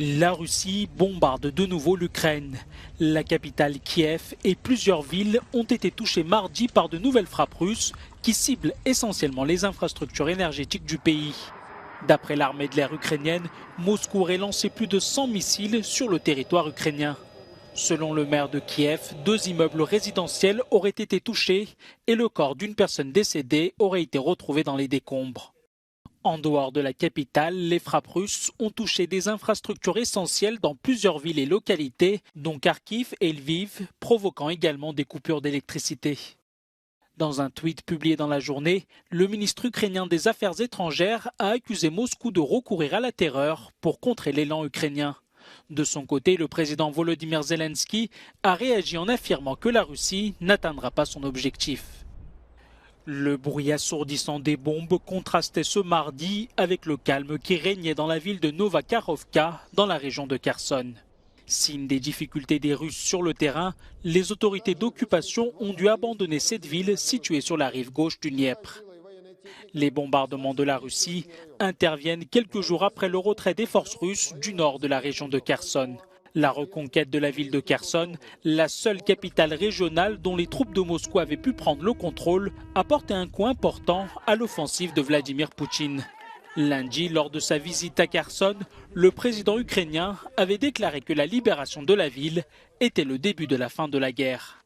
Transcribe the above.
La Russie bombarde de nouveau l'Ukraine. La capitale Kiev et plusieurs villes ont été touchées mardi par de nouvelles frappes russes qui ciblent essentiellement les infrastructures énergétiques du pays. D'après l'armée de l'air ukrainienne, Moscou aurait lancé plus de 100 missiles sur le territoire ukrainien. Selon le maire de Kiev, 2 immeubles résidentiels auraient été touchés et le corps d'une personne décédée aurait été retrouvé dans les décombres. En dehors de la capitale, les frappes russes ont touché des infrastructures essentielles dans plusieurs villes et localités, dont Kharkiv et Lviv, provoquant également des coupures d'électricité. Dans un tweet publié dans la journée, le ministre ukrainien des Affaires étrangères a accusé Moscou de recourir à la terreur pour contrer l'élan ukrainien. De son côté, le président Volodymyr Zelensky a réagi en affirmant que la Russie n'atteindra pas son objectif. Le bruit assourdissant des bombes contrastait ce mardi avec le calme qui régnait dans la ville de Novakharovka, dans la région de Kherson. Signe des difficultés des Russes sur le terrain, les autorités d'occupation ont dû abandonner cette ville située sur la rive gauche du Dniepr. Les bombardements de la Russie interviennent quelques jours après le retrait des forces russes du nord de la région de Kherson. La reconquête de la ville de Kherson, la seule capitale régionale dont les troupes de Moscou avaient pu prendre le contrôle, a porté un coup important à l'offensive de Vladimir Poutine. Lundi, lors de sa visite à Kherson, le président ukrainien avait déclaré que la libération de la ville était le début de la fin de la guerre.